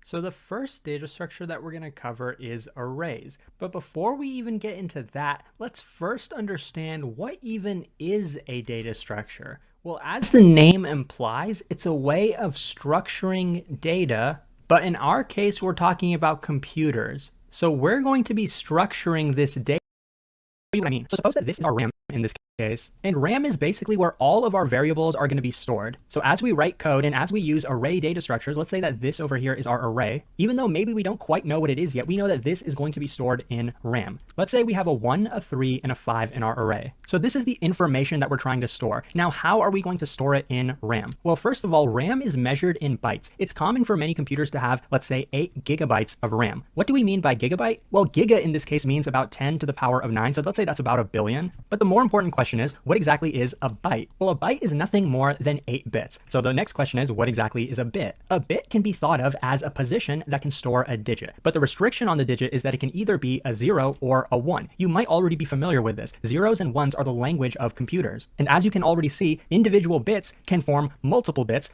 So the first data structure that we're going to cover is arrays. But before we even get into that, let's first understand what even is a data structure. Well, as the name implies, it's a way of structuring data, but in our case, we're talking about computers. So we're going to be structuring this data. What I mean? So suppose that this is our RAM in this case, and RAM is basically where all of our variables are going to be stored. So as we write code and as we use array data structures, let's say that this over here is our array. Even though maybe we don't quite know what it is yet, we know that this is going to be stored in RAM. Let's say we have a 1, a 3, and a 5 in our array. So this is the information that we're trying to store. Now, how are we going to store it in RAM? Well, first of all, RAM is measured in bytes. It's common for many computers to have, let's say, 8 gigabytes of RAM. What do we mean by gigabyte? Well, giga in this case means about 10 to the power of 9. So let's say that's about a billion. But the more important question is, what exactly is a byte? Well, a byte is nothing more than 8 bits. So the next question is, what exactly is a bit? A bit can be thought of as a position that can store a digit. But the restriction on the digit is that it can either be a 0 or a 1. You might already be familiar with this. Zeros and ones are the language of computers. And as you can already see, individual bits can form multiple bits,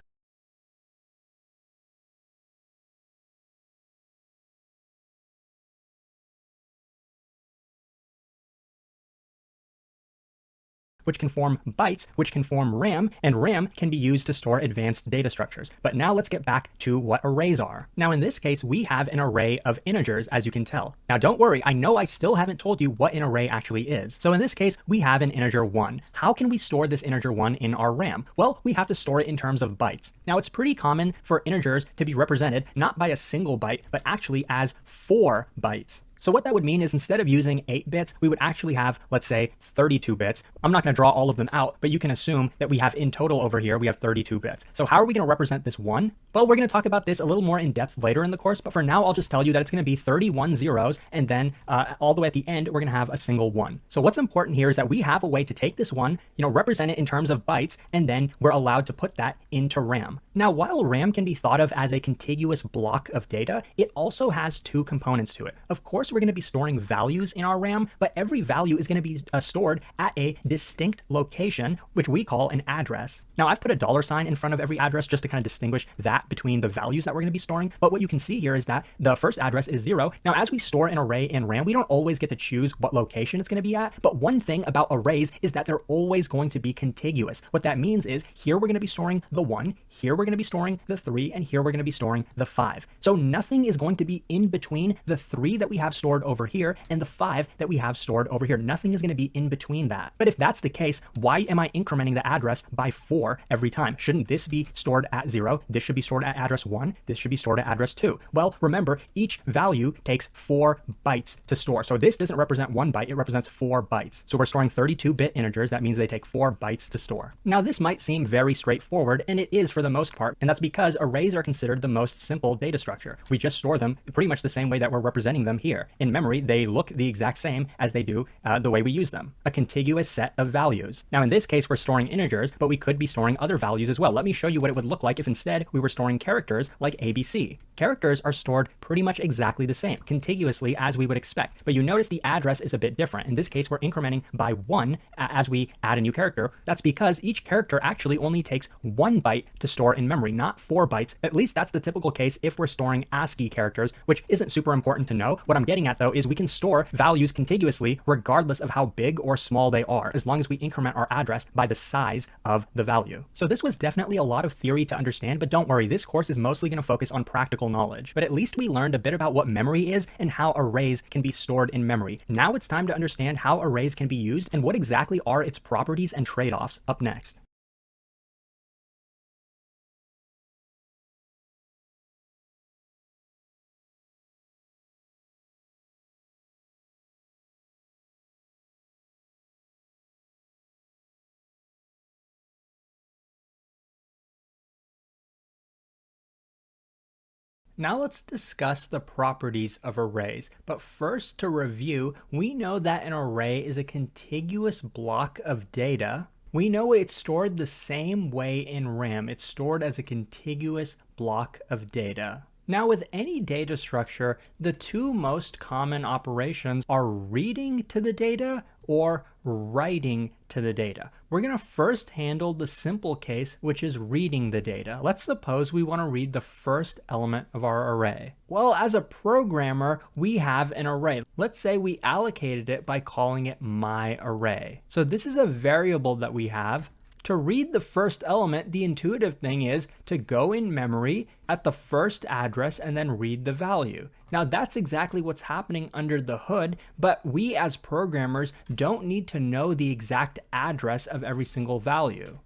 which can form bytes, which can form RAM, and RAM can be used to store advanced data structures. But now let's get back to what arrays are. Now in this case, we have an array of integers, as you can tell. Now don't worry, I know I still haven't told you what an array actually is. So in this case, we have an integer 1. How can we store this integer 1 in our RAM? Well, we have to store it in terms of bytes. Now it's pretty common for integers to be represented not by a single byte, but actually as 4 bytes. So what that would mean is instead of using 8 bits, we would actually have, let's say, 32 bits. I'm not going to draw all of them out, but you can assume that we have in total over here, we have 32 bits. So how are we going to represent this 1? Well, we're going to talk about this a little more in depth later in the course, but for now, I'll just tell you that it's going to be 31 zeros, and then all the way at the end, we're going to have a single 1. So what's important here is that we have a way to take this 1, represent it in terms of bytes, and then we're allowed to put that into RAM. Now, while RAM can be thought of as a contiguous block of data, it also has 2 components to it. Of course, we're going to be storing values in our RAM, but every value is going to be stored at a distinct location, which we call an address. Now, I've put a $ in front of every address just to kind of distinguish that between the values that we're going to be storing. But what you can see here is that the first address is 0. Now, as we store an array in RAM, we don't always get to choose what location it's going to be at. But one thing about arrays is that they're always going to be contiguous. What that means is here we're going to be storing the 1, here we're going to be storing the 3, and here we're going to be storing the 5. So nothing is going to be in between the 3 that we have stored over here and the 5 that we have stored over here. Nothing is going to be in between that. But if that's the case, why am I incrementing the address by 4 every time? Shouldn't this be stored at 0? This should be stored at address 1. This should be stored at address 2. Well, remember, each value takes 4 bytes to store. So this doesn't represent 1 byte, it represents 4 bytes. So we're storing 32-bit integers. That means they take 4 bytes to store. Now, this might seem very straightforward, and it is for the most part, and that's because arrays are considered the most simple data structure. We just store them pretty much the same way that we're representing them here. In memory, they look the exact same as they do the way we use them. A contiguous set of values. Now in this case, we're storing integers, but we could be storing other values as well. Let me show you what it would look like if instead we were storing characters like ABC. Characters are stored pretty much exactly the same, contiguously as we would expect. But you notice the address is a bit different. In this case, we're incrementing by 1 as we add a new character. That's because each character actually only takes 1 byte to store in memory, not 4 bytes. At least that's the typical case if we're storing ASCII characters, which isn't super important to know. What I'm getting at though is we can store values contiguously regardless of how big or small they are, as long as we increment our address by the size of the value. So this was definitely a lot of theory to understand, but don't worry, this course is mostly going to focus on practical knowledge. But at least we learned a bit about what memory is and how arrays can be stored in memory. Now it's time to understand how arrays can be used and what exactly are its properties and trade-offs up next. Now let's discuss the properties of arrays. But first, to review, we know that an array is a contiguous block of data. We know it's stored the same way in RAM. It's stored as a contiguous block of data. Now with any data structure, the two most common operations are reading to the data or writing to the data. We're going to first handle the simple case, which is reading the data. Let's suppose we want to read the first element of our array. Well, as a programmer, we have an array. Let's say we allocated it by calling it myArray. So this is a variable that we have. To read the first element, the intuitive thing is to go in memory at the first address and then read the value. Now that's exactly what's happening under the hood, but we as programmers don't need to know the exact address of every single value.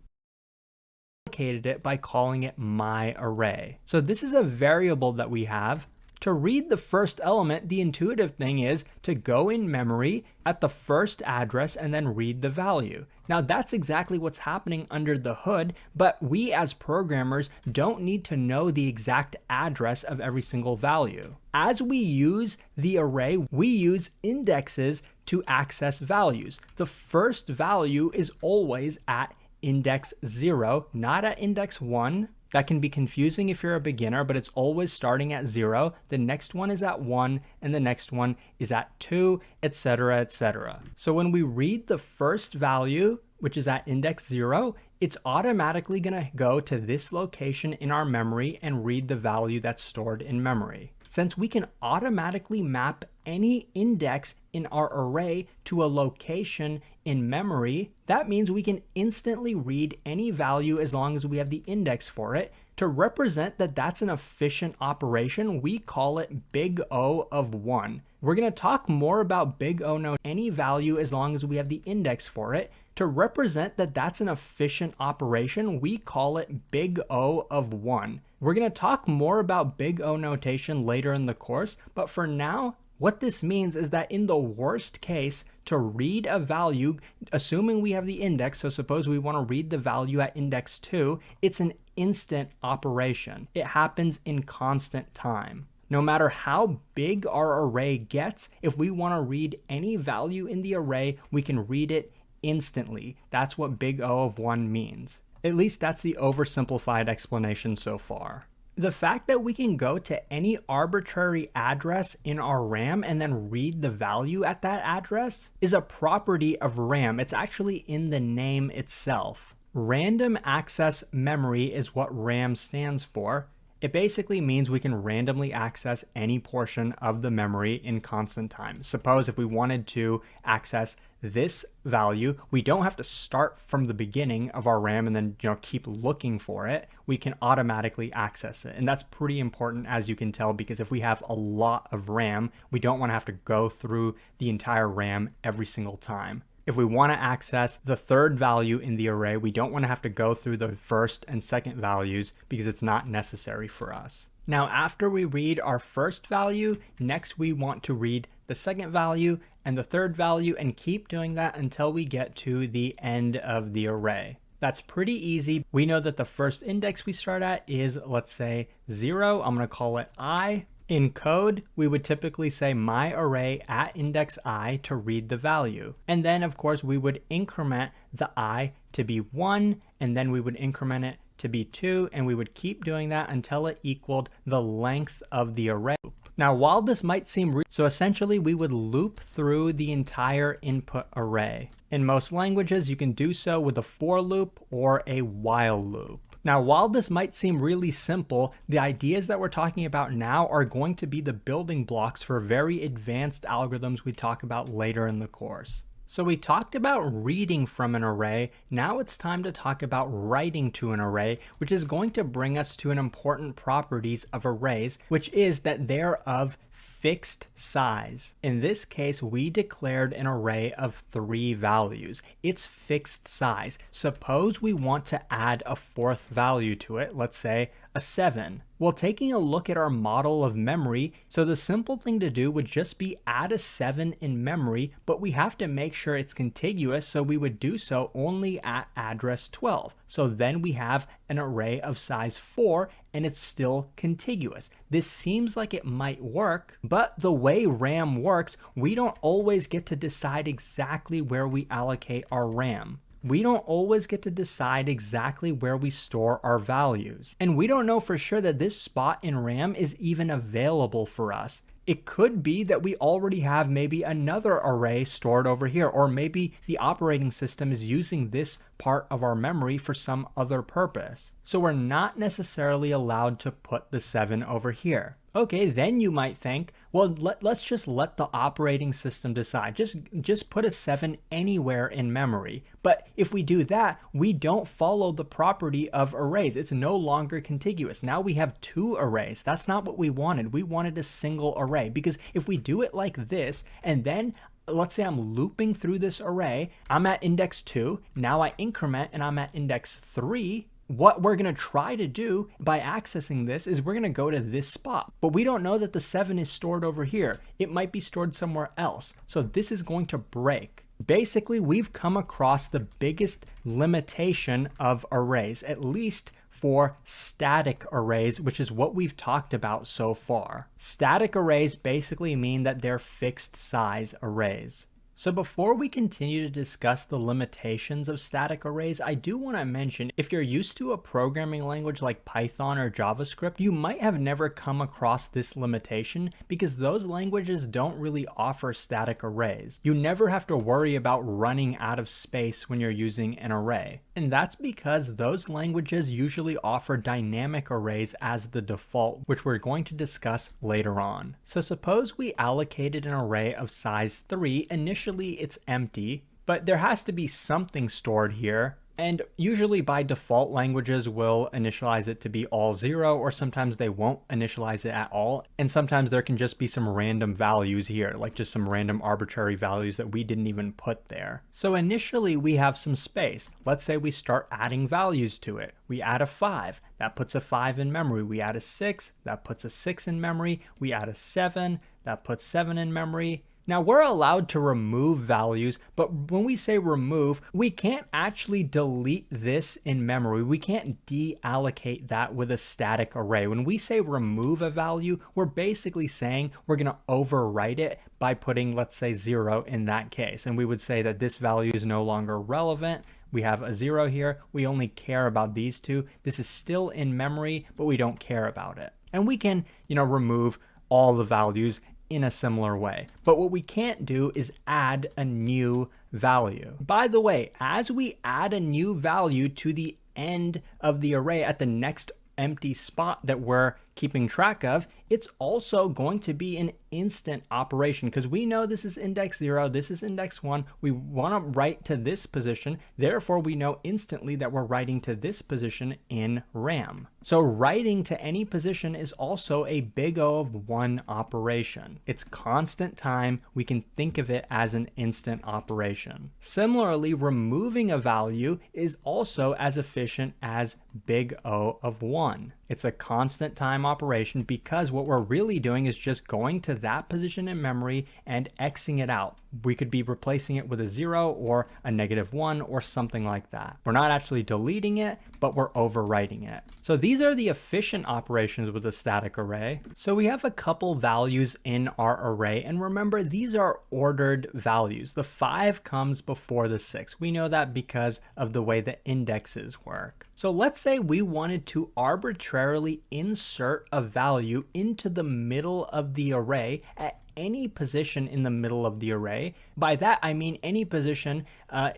Allocated it by calling it myArray. So this is a variable that we have. To read the first element, the intuitive thing is to go in memory at the first address and then read the value. Now that's exactly what's happening under the hood, but we as programmers don't need to know the exact address of every single value. As we use the array, we use indexes to access values. The first value is always at index 0, not at index 1. That can be confusing if you're a beginner, but it's always starting at 0. The next one is at 1, and the next one is at 2, etc., etc. So when we read the first value, which is at index 0, it's automatically going to go to this location in our memory and read the value that's stored in memory. Since we can automatically map any index in our array to a location in memory, that means we can instantly read any value as long as we have the index for it. To represent that that's an efficient operation, we call it big O of 1. We're going to talk more about big O notation, any value as long as we have the index for it. To represent that that's an efficient operation, we call it big O of 1. We're going to talk more about big O notation later in the course, but for now, what this means is that in the worst case, to read a value, assuming we have the index, so suppose we want to read the value at index 2, it's an instant operation. It happens in constant time. No matter how big our array gets, if we want to read any value in the array, we can read it instantly. That's what big O of 1 means. At least that's the oversimplified explanation so far. The fact that we can go to any arbitrary address in our RAM and then read the value at that address is a property of RAM. It's actually in the name itself. Random access memory is what RAM stands for. It basically means we can randomly access any portion of the memory in constant time. Suppose if we wanted to access this value, we don't have to start from the beginning of our RAM and then keep looking for it. We can automatically access it. And that's pretty important, as you can tell, because if we have a lot of RAM, we don't want to have to go through the entire RAM every single time. If we want to access the third value in the array, we don't want to have to go through the first and second values because it's not necessary for us. Now, after we read our first value, next we want to read the second value and the third value and keep doing that until we get to the end of the array. That's pretty easy. We know that the first index we start at is, let's say, 0. I'm going to call it I. In code, we would typically say myArray at index I to read the value. And then, of course, we would increment the I to be 1, and then we would increment it to be 2, and we would keep doing that until it equaled the length of the array. Now, while this might seem so essentially we would loop through the entire input array. In most languages, you can do so with a for loop or a while loop. Now, while this might seem really simple, the ideas that we're talking about now are going to be the building blocks for very advanced algorithms we talk about later in the course. So we talked about reading from an array. Now it's time to talk about writing to an array, which is going to bring us to an important properties of arrays, which is that they're of fixed size. In this case, we declared an array of 3 values. It's fixed size. Suppose we want to add a 4th value to it, let's say a 7. Well, taking a look at our model of memory, so the simple thing to do would just be add a 7 in memory, but we have to make sure it's contiguous, so we would do so only at address 12. So then we have an array of size 4, and it's still contiguous. This seems like it might work, but the way RAM works, we don't always get to decide exactly where we allocate our RAM. We don't always get to decide exactly where we store our values. And we don't know for sure that this spot in RAM is even available for us. It could be that we already have maybe another array stored over here, or maybe the operating system is using this part of our memory for some other purpose. So we're not necessarily allowed to put the 7 over here. Okay, then you might think, well, let's just let the operating system decide. Just put a 7 anywhere in memory. But if we do that, we don't follow the property of arrays. It's no longer contiguous. Now we have 2 arrays. That's not what we wanted. We wanted a single array, because if we do it like this, and then let's say I'm looping through this array, I'm at index 2, now I increment and I'm at index 3, what we're going to try to do by accessing this is we're going to go to this spot. But we don't know that the 7 is stored over here. It might be stored somewhere else. So this is going to break. Basically, we've come across the biggest limitation of arrays, at least for static arrays, which is what we've talked about so far. Static arrays basically mean that they're fixed size arrays. So before we continue to discuss the limitations of static arrays, I do want to mention, if you're used to a programming language like Python or JavaScript, you might have never come across this limitation because those languages don't really offer static arrays. You never have to worry about running out of space when you're using an array. And that's because those languages usually offer dynamic arrays as the default, which we're going to discuss later on. So suppose we allocated an array of size 3. Initially it's empty, but there has to be something stored here. And usually by default, languages will initialize it to be all 0, or sometimes they won't initialize it at all. And sometimes there can just be some random values here, like just some random arbitrary values that we didn't even put there. So initially we have some space. Let's say we start adding values to it. We add a 5, that puts a 5 in memory. We add a 6, that puts a 6 in memory. We add a 7, that puts 7 in memory. Now we're allowed to remove values, but when we say remove, we can't actually delete this in memory. We can't deallocate that with a static array. When we say remove a value, we're basically saying we're going to overwrite it by putting, let's say, 0 in that case. And we would say that this value is no longer relevant. We have a 0 here. We only care about these two. This is still in memory, but we don't care about it. And we can, remove all the values in a similar way. But what we can't do is add a new value. By the way, as we add a new value to the end of the array at the next empty spot that we're keeping track of, it's also going to be an instant operation because we know this is index 0, this is index 1. We want to write to this position. Therefore, we know instantly that we're writing to this position in RAM. So writing to any position is also a big O of 1 operation. It's constant time. We can think of it as an instant operation. Similarly, removing a value is also as efficient as big O of 1. It's a constant time operation because what we're really doing is just going to that position in memory and Xing it out. We could be replacing it with a 0 or a -1 or something like that. We're not actually deleting it, but we're overwriting it. So these are the efficient operations with a static array. So we have a couple values in our array, and remember, these are ordered values. The 5 comes before the 6. We know that because of the way the indexes work. So let's say we wanted to arbitrarily insert a value into the middle of the array at any position in the middle of the array. By that, I mean any position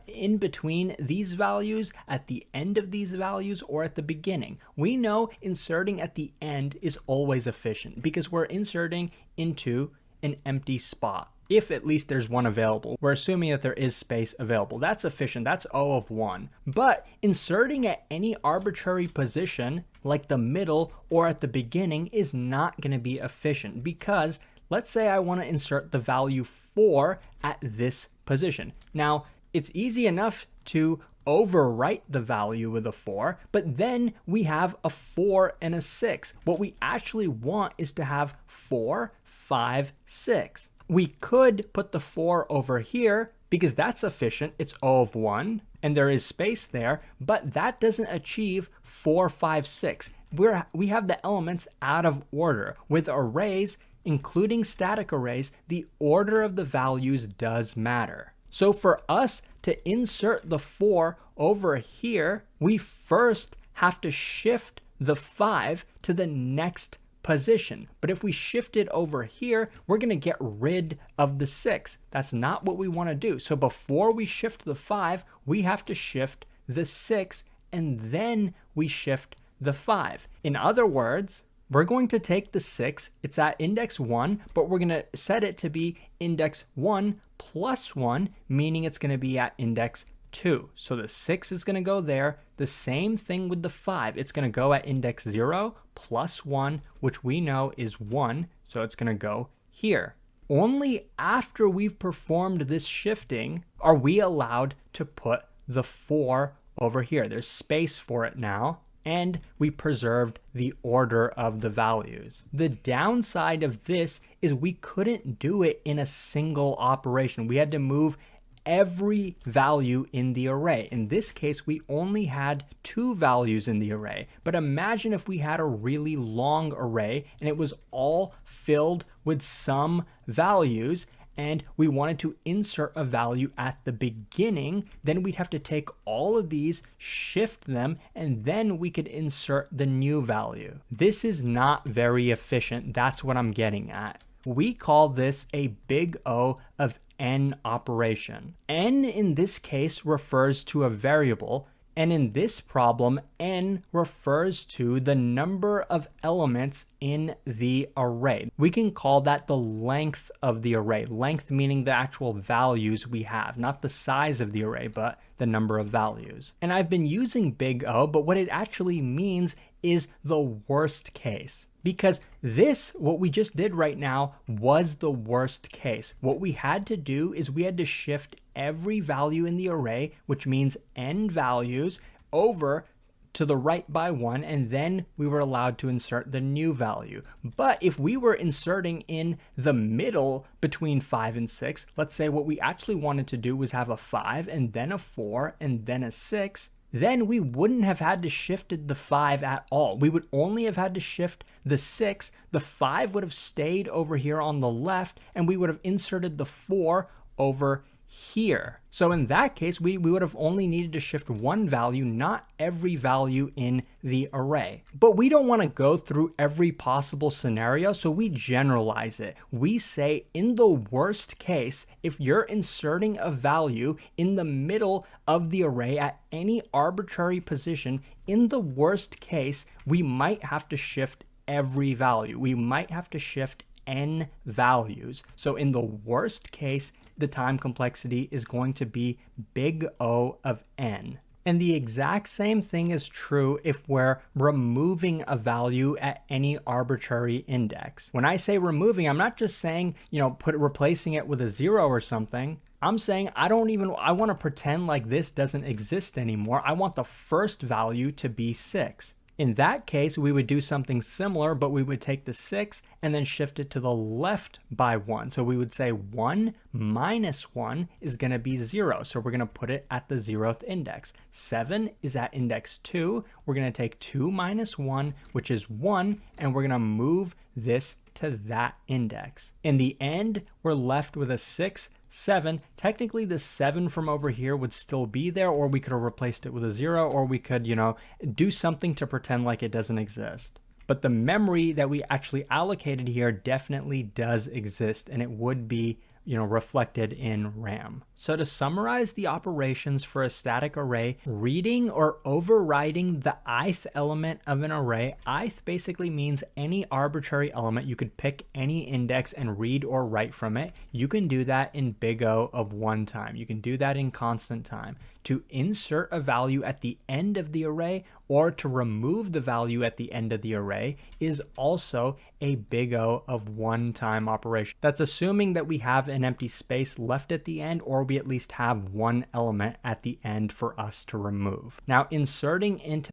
in between these values, at the end of these values, or at the beginning. We know inserting at the end is always efficient because we're inserting into an empty spot. If at least there's one available. We're assuming that there is space available. That's efficient. That's O of 1. But inserting at any arbitrary position, like the middle or at the beginning, is not going to be efficient because let's say I want to insert the value 4 at this position. Now, it's easy enough to overwrite the value with a 4, but then we have a 4 and a 6. What we actually want is to have 4, 5, 6. We could put the 4 over here because that's efficient. It's O of 1 and there is space there, but that doesn't achieve 4, 5, 6. We have the elements out of order. With arrays, including static arrays, the order of the values does matter. So for us to insert the 4 over here, we first have to shift the 5 to the next position. But if we shift it over here, we're going to get rid of the 6. That's not what we want to do. So before we shift the 5, we have to shift the 6, and then we shift the 5. In other words, we're going to take the 6, it's at index 1, but we're going to set it to be index 1 plus 1, meaning it's going to be at index 2. So the 6 is going to go there. The same thing with the 5. It's going to go at index 0 plus 1, which we know is 1, so it's going to go here. Only after we've performed this shifting are we allowed to put the 4 over here. There's space for it now, and we preserved the order of the values. The downside of this is we couldn't do it in a single operation. We had to move every value in the array. In this case, we only had 2 values in the array. But imagine if we had a really long array and it was all filled with some values, and we wanted to insert a value at the beginning, then we'd have to take all of these, shift them, and then we could insert the new value. This is not very efficient. That's what I'm getting at. We call this a big O of n operation. N in this case refers to a variable, and in this problem, n refers to the number of elements in the array. We can call that the length of the array. Length meaning the actual values we have, not the size of the array, but the number of values. And I've been using big O, but what it actually means is the worst case. Because this, what we just did right now, was the worst case. What we had to do is we had to shift every value in the array, which means n values, over to the right by 1, and then we were allowed to insert the new value. But if we were inserting in the middle between 5 and 6, let's say what we actually wanted to do was have a 5 and then a 4 and then a 6, then we wouldn't have had to shifted the 5 at all. We would only have had to shift the 6. The 5 would have stayed over here on the left, and we would have inserted the 4 over here. So in that case, we would have only needed to shift one value, not every value in the array. But we don't want to go through every possible scenario, so we generalize it. We say in the worst case, if you're inserting a value in the middle of the array at any arbitrary position, in the worst case, we might have to shift every value. We might have to shift n values. So in the worst case, the time complexity is going to be big O of n. And the exact same thing is true if we're removing a value at any arbitrary index. When I say removing, I'm not just saying, replacing it with a 0 or something. I'm saying I want to pretend like this doesn't exist anymore. I want the first value to be 6. In that case, we would do something similar, but we would take the 6 and then shift it to the left by 1. So we would say 1 minus 1 is going to be 0. So we're going to put it at the 0th index. 7 is at index 2. We're going to take 2 minus 1, which is 1, and we're going to move this to that index. In the end, we're left with a 6, 7. Technically, the 7 from over here would still be there, or we could have replaced it with a 0, or we could, do something to pretend like it doesn't exist. But the memory that we actually allocated here definitely does exist, and it would be reflected in RAM. So to summarize the operations for a static array, reading or overriding the ith element of an array. Ith basically means any arbitrary element. You could pick any index and read or write from it. You can do that in big O of 1 time. You can do that in constant time. To insert a value at the end of the array or to remove the value at the end of the array is also a big O of 1 time operation. That's assuming that we have an empty space left at the end, or we at least have one element at the end for us to remove. Now, inserting into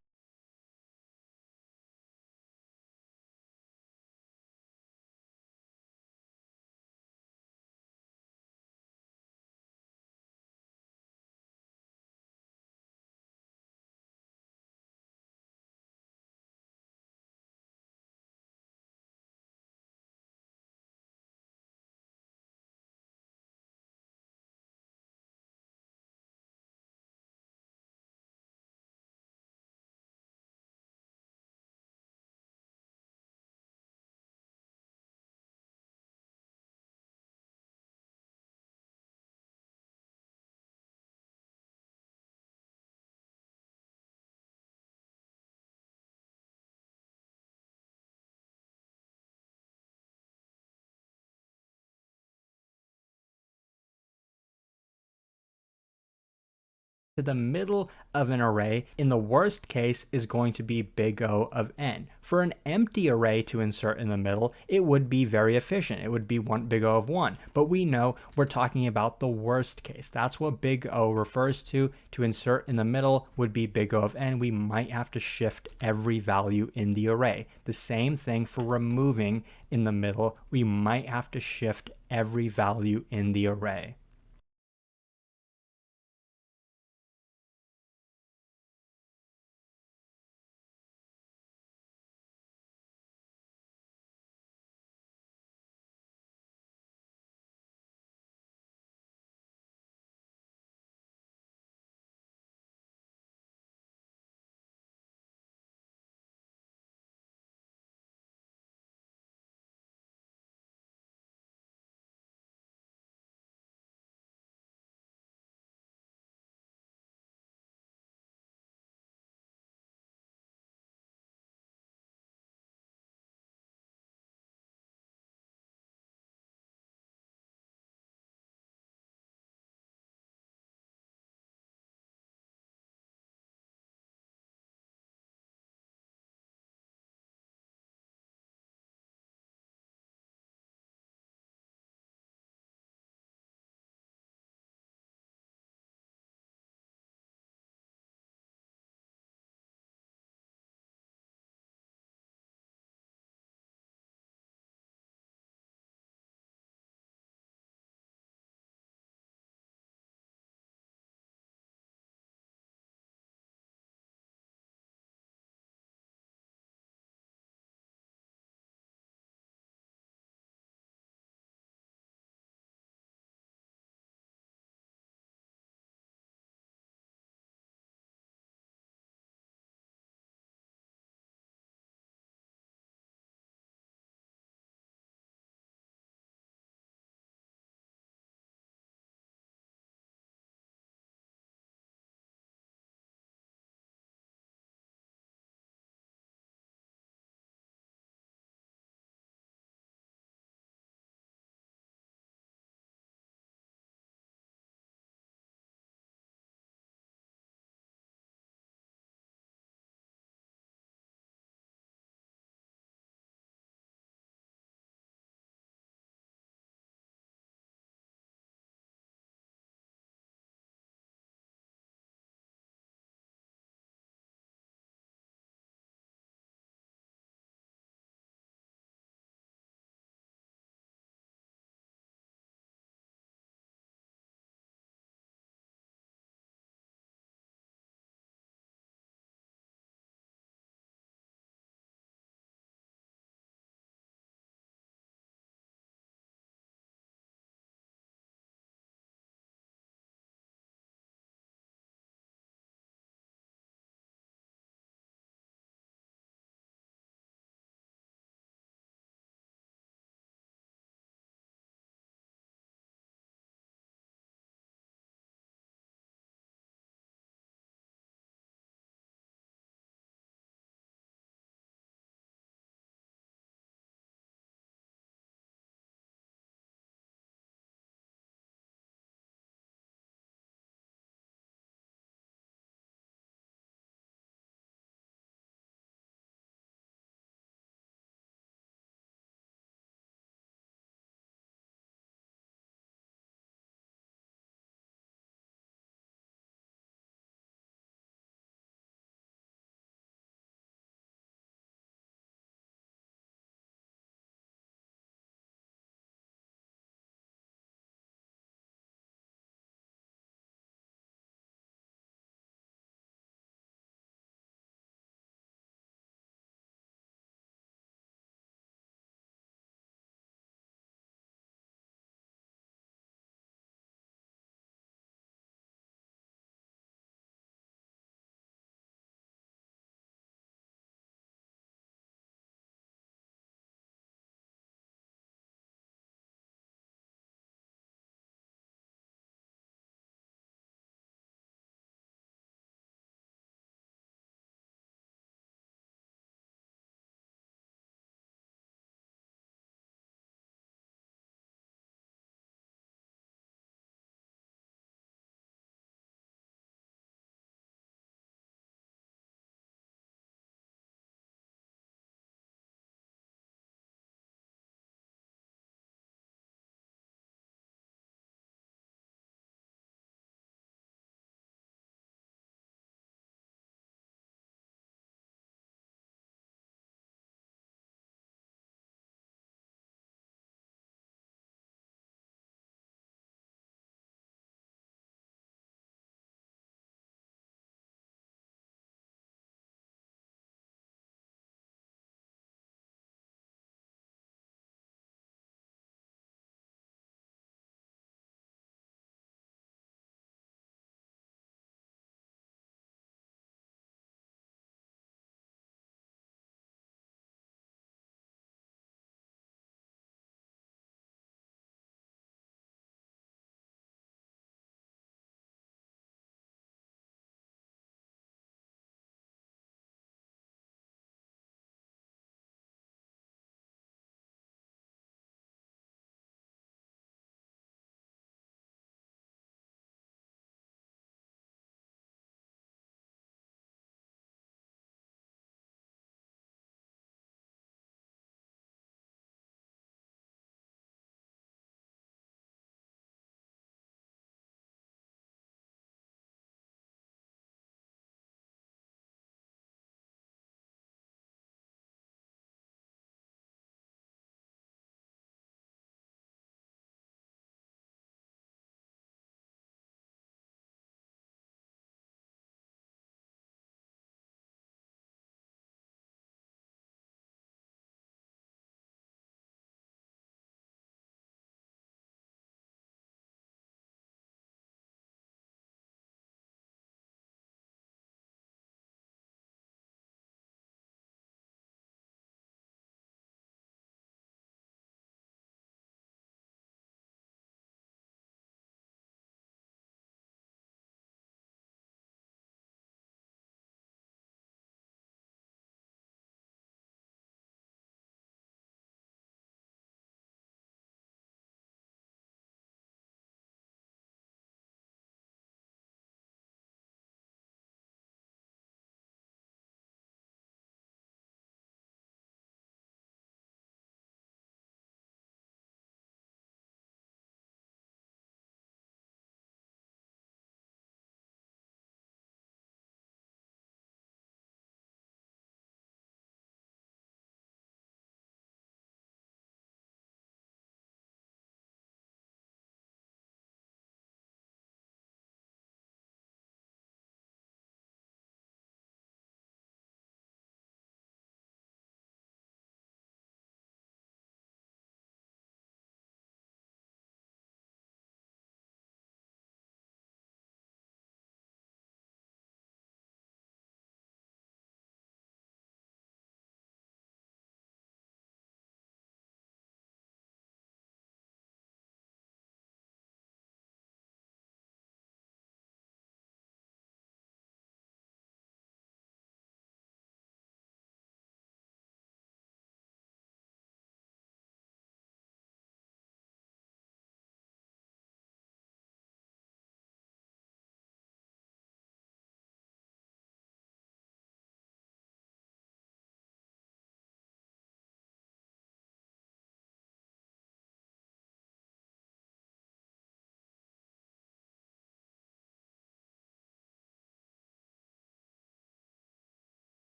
to the middle of an array in the worst case is going to be big O of n. For an empty array to insert in the middle, it would be very efficient. It would be big O of 1. But we know we're talking about the worst case. That's what big O refers to. To insert in the middle would be big O of n. We might have to shift every value in the array. The same thing for removing in the middle. We might have to shift every value in the array.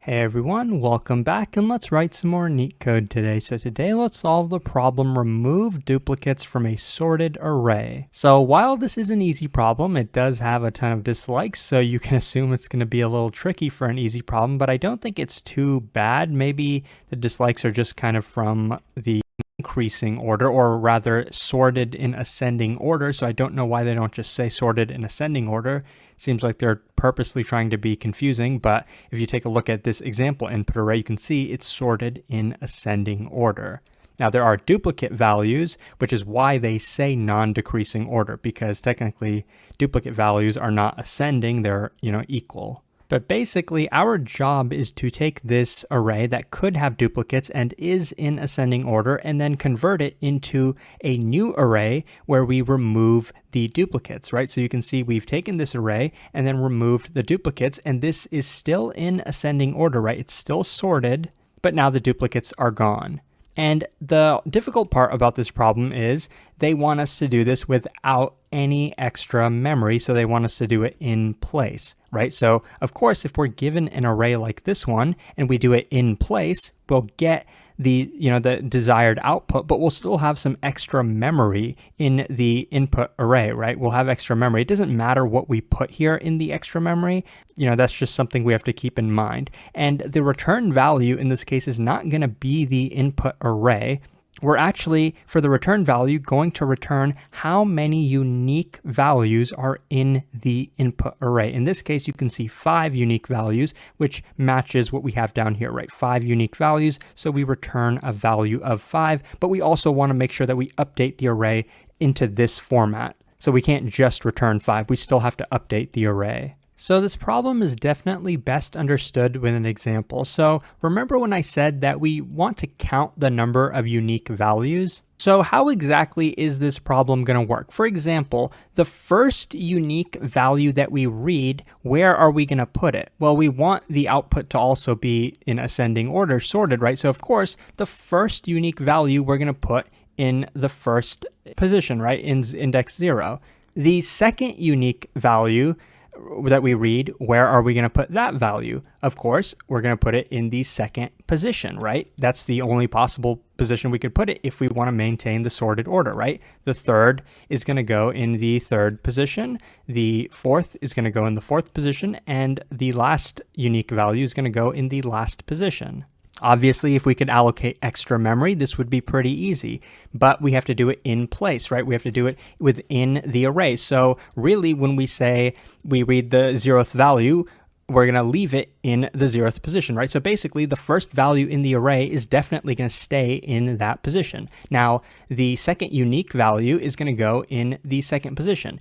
Hey everyone, welcome back, and let's write some more neat code today. So today let's solve the problem remove duplicates from a sorted array. So while this is an easy problem, it does have a ton of dislikes, so you can assume it's going to be a little tricky for an easy problem, but I don't think it's too bad. Maybe the dislikes are just kind of from the increasing order, or rather sorted in ascending order. So I don't know why they don't just say sorted in ascending order. It seems like they're purposely trying to be confusing, but if you take a look at this example input array, you can see it's sorted in ascending order. Now there are duplicate values, which is why they say non-decreasing order, because technically duplicate values are not ascending, they're, equal. But basically, our job is to take this array that could have duplicates and is in ascending order, and then convert it into a new array where we remove the duplicates, right? So you can see we've taken this array and then removed the duplicates, and this is still in ascending order, right? It's still sorted, but now the duplicates are gone. And the difficult part about this problem is they want us to do this without any extra memory, so they want us to do it in place, right? So of course, if we're given an array like this one and we do it in place, we'll get the desired output, but we'll still have some extra memory in the input array, right? We'll have extra memory. It doesn't matter what we put here in the extra memory. That's just something we have to keep in mind. And the return value in this case is not going to be the input array. We're actually, for the return value, going to return how many unique values are in the input array. In this case, you can see 5 unique values, which matches what we have down here, right? 5 unique values, so we return a value of 5, but we also want to make sure that we update the array into this format. So we can't just return 5, we still have to update the array. So this problem is definitely best understood with an example. So remember when I said that we want to count the number of unique values? So how exactly is this problem going to work? For example, the first unique value that we read, where are we going to put it? Well, we want the output to also be in ascending order, sorted, right? So of course, the first unique value we're going to put in the first position, right? In index 0. The second unique value that we read, where are we going to put that value? Of course, we're going to put it in the second position, right? That's the only possible position we could put it if we want to maintain the sorted order, right? The third is going to go in the third position, the fourth is going to go in the fourth position, and the last unique value is going to go in the last position. Obviously, if we could allocate extra memory, this would be pretty easy, but we have to do it in place, right? We have to do it within the array. So really, when we say we read the 0th value, we're going to leave it in the 0th position, right? So basically, the first value in the array is definitely going to stay in that position. Now, the second unique value is going to go in the second position.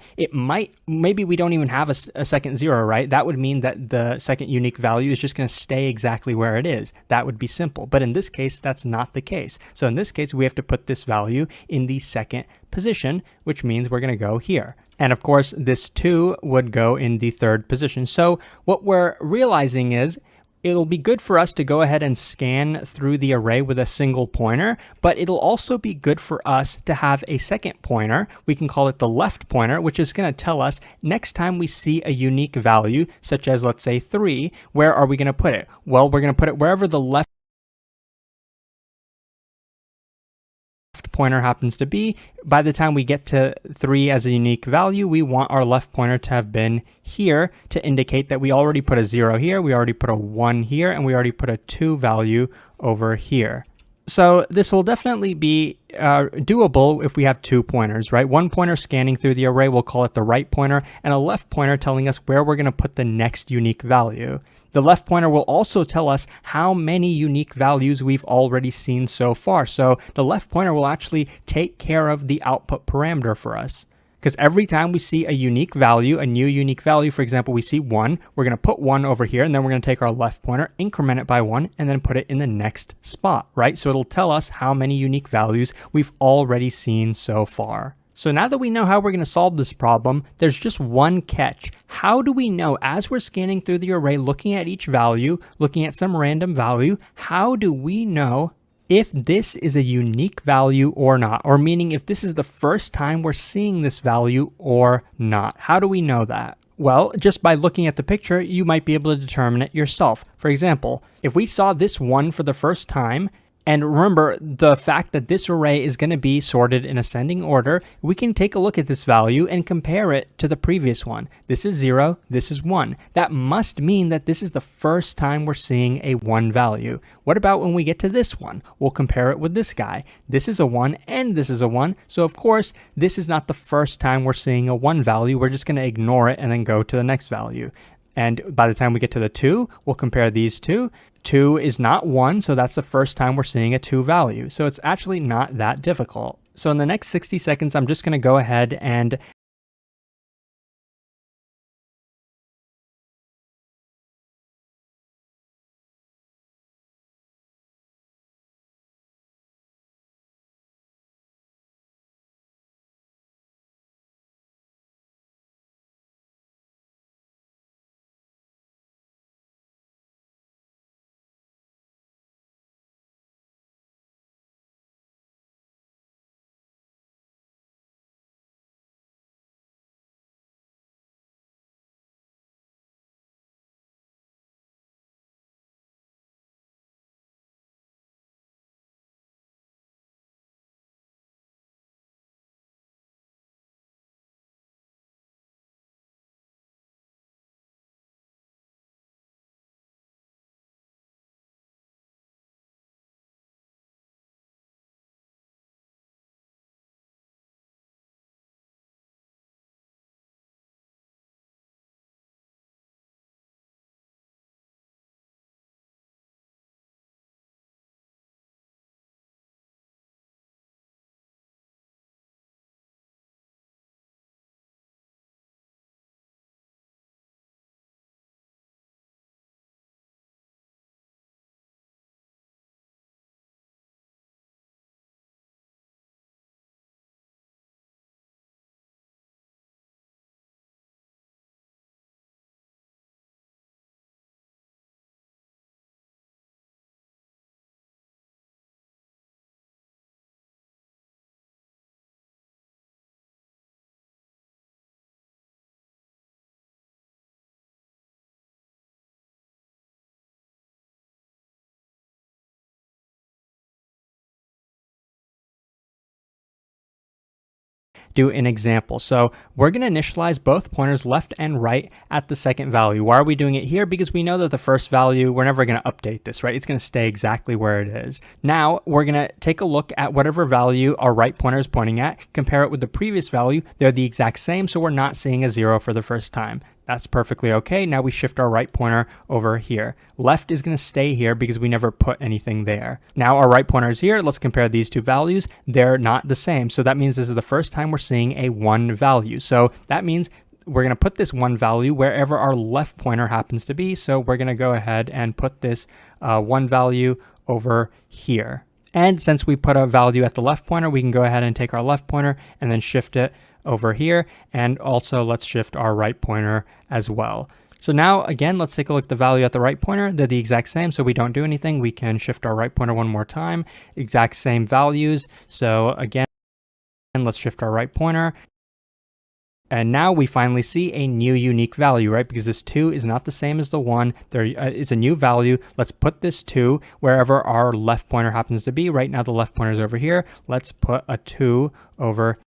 Maybe we don't even have a second 0, right? That would mean that the second unique value is just going to stay exactly where it is. That would be simple. But in this case, that's not the case. So in this case, we have to put this value in the second position, which means we're going to go here. And of course, this 2 would go in the third position. So what we're realizing is it'll be good for us to go ahead and scan through the array with a single pointer, but it'll also be good for us to have a second pointer. We can call it the left pointer, which is going to tell us next time we see a unique value, such as let's say 3, where are we going to put it? Well, we're going to put it wherever the left pointer happens to be. By the time we get to 3 as a unique value, we want our left pointer to have been here to indicate that we already put a 0 here, we already put a 1 here, and we already put a 2 value over here. So this will definitely be doable if we have 2 pointers, right? One pointer scanning through the array, we'll call it the right pointer, and a left pointer telling us where we're going to put the next unique value. The left pointer will also tell us how many unique values we've already seen so far. So the left pointer will actually take care of the output parameter for us. Because every time we see a unique value, a new unique value, for example, we see 1, we're going to put 1 over here, and then we're going to take our left pointer, increment it by 1, and then put it in the next spot, right? So it'll tell us how many unique values we've already seen so far. So now that we know how we're going to solve this problem, there's just one catch. How do we know, as we're scanning through the array, looking at each value, looking at some random value, how do we know if this is a unique value or not? Or meaning if this is the first time we're seeing this value or not. How do we know that? Well, just by looking at the picture, you might be able to determine it yourself. For example, if we saw this 1 for the first time, and remember the fact that this array is going to be sorted in ascending order, we can take a look at this value and compare it to the previous one. This is 0, this is 1. That must mean that this is the first time we're seeing a 1 value. What about when we get to this one? We'll compare it with this guy. This is a 1 and this is a 1, so of course this is not the first time we're seeing a 1 value. We're just going to ignore it and then go to the next value. And by the time we get to the 2, we'll compare these two. 2 is not 1, so that's the first time we're seeing a 2 value. So it's actually not that difficult. So in the next 60 seconds, I'm just going to go ahead and do an example. So we're going to initialize both pointers left and right at the second value. Why are we doing it here? Because we know that the first value, we're never going to update this, right? It's going to stay exactly where it is. Now we're going to take a look at whatever value our right pointer is pointing at, compare it with the previous value. They're the exact same, so we're not seeing a 0 for the first time. That's perfectly okay. Now we shift our right pointer over here. Left is going to stay here because we never put anything there. Now our right pointer is here. Let's compare these two values. They're not the same. So that means this is the first time we're seeing a 1 value. So that means we're going to put this 1 value wherever our left pointer happens to be. So we're going to go ahead and put this 1 value over here. And since we put a value at the left pointer, we can go ahead and take our left pointer and then shift it over here. And also let's shift our right pointer as well. So now again, let's take a look at the value at the right pointer. They're the exact same, so we don't do anything. We can shift our right pointer one more time, exact same values. So again, let's shift our right pointer. And now we finally see a new unique value, right? Because this 2 is not the same as the 1. There is a new value. Let's put this 2 wherever our left pointer happens to be. Right now the left pointer is over here. Let's put a 2 over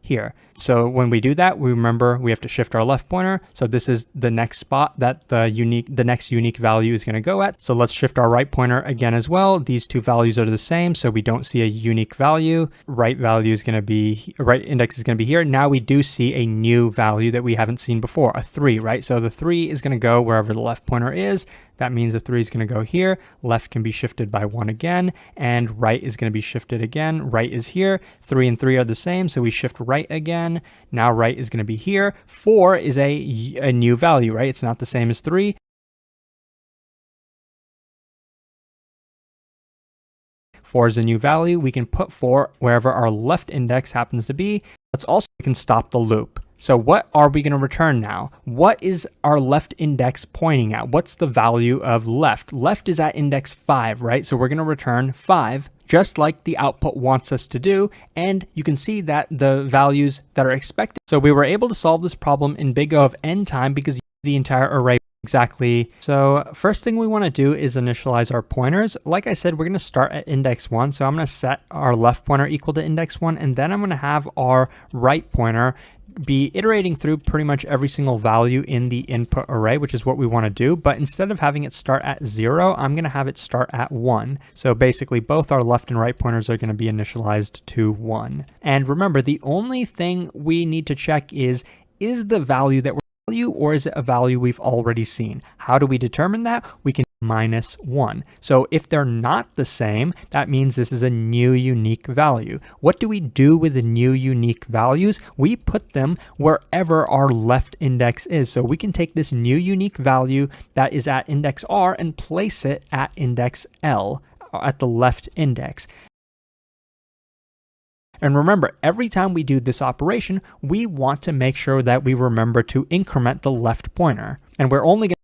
here. So when we do that, we remember we have to shift our left pointer. So this is the next spot that the next unique value is going to go at. So let's shift our right pointer again as well. These two values are the same, so we don't see a unique value. Right value is going to be, right index is going to be here. Now we do see a new value that we haven't seen before, a 3, right? So the 3 is going to go wherever the left pointer is. That means the 3 is going to go here. Left can be shifted by 1 again, and right is going to be shifted again. Right is here. 3 and 3 are the same, so we shift right again. Now right is going to be here. 4 is a new value, right? It's not the same as 3. 4 is a new value. We can put 4 wherever our left index happens to be. Let's also, we can stop the loop. So what are we going to return now? What is our left index pointing at? What's the value of left? Left is at index 5, right? So we're going to return 5, just like the output wants us to do. And you can see that the values that are expected. So we were able to solve this problem in big O of n time because the entire array exactly. So first thing we want to do is initialize our pointers. Like I said, we're going to start at index 1. So I'm going to set our left pointer equal to index 1, and then I'm going to have our right pointer be iterating through pretty much every single value in the input array, which is what we want to do. But instead of having it start at 0, I'm going to have it start at 1. So basically both our left and right pointers are going to be initialized to 1. And remember, the only thing we need to check is the value that we're or is it a value we've already seen? How do we determine that? We can -1. So if they're not the same, that means this is a new unique value. What do we do with the new unique values? We put them wherever our left index is. So we can take this new unique value that is at index R and place it at index L, at the left index. And remember, every time we do this operation, we want to make sure that we remember to increment the left pointer. And we're only going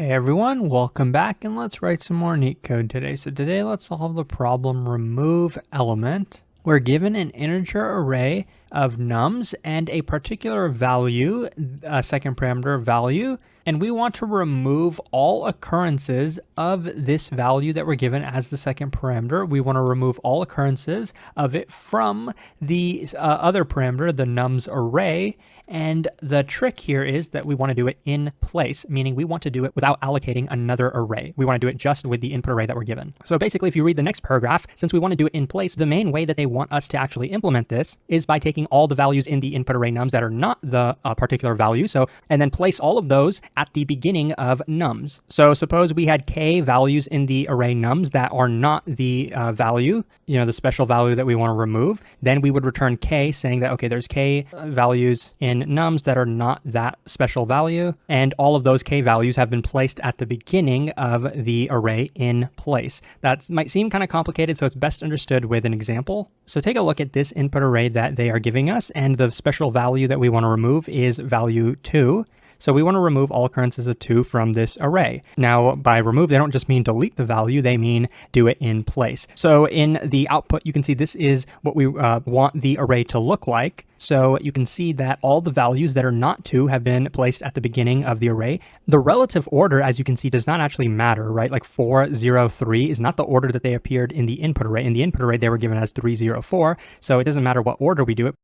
Hey everyone, welcome back, and let's write some more neat code today. So today let's solve the problem remove element. We're given an integer array of nums and a particular value, a second parameter value, and we want to remove all occurrences of this value that we're given as the second parameter. We want to remove all occurrences of it from the other parameter, the nums array. And the trick here is that we want to do it in place, meaning we want to do it without allocating another array. We want to do it just with the input array that we're given. So basically, if you read the next paragraph, since we want to do it in place, the main way that they want us to actually implement this is by taking all the values in the input array nums that are not the particular value. And then place all of those at the beginning of nums. So suppose we had k values in the array nums that are not the value, the special value that we want to remove. Then we would return k, saying that, okay, there's k values in nums that are not that special value, and all of those k values have been placed at the beginning of the array in place. That might seem kind of complicated, so it's best understood with an example. So take a look at this input array that they are giving us, and the special value that we want to remove is value 2. So we want to remove all occurrences of 2 from this array. Now, by remove, they don't just mean delete the value, they mean do it in place. So in the output, you can see this is what we want the array to look like. So you can see that all the values that are not 2 have been placed at the beginning of the array. The relative order, as you can see, does not actually matter, right? Like 4, 0, 3 is not the order that they appeared in the input array. In the input array, they were given as 3, 0, 4. So it doesn't matter what order we do it.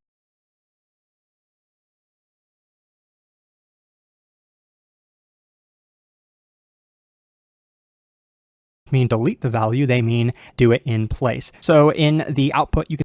Mean delete the value, they mean do it in place. So in the output, you can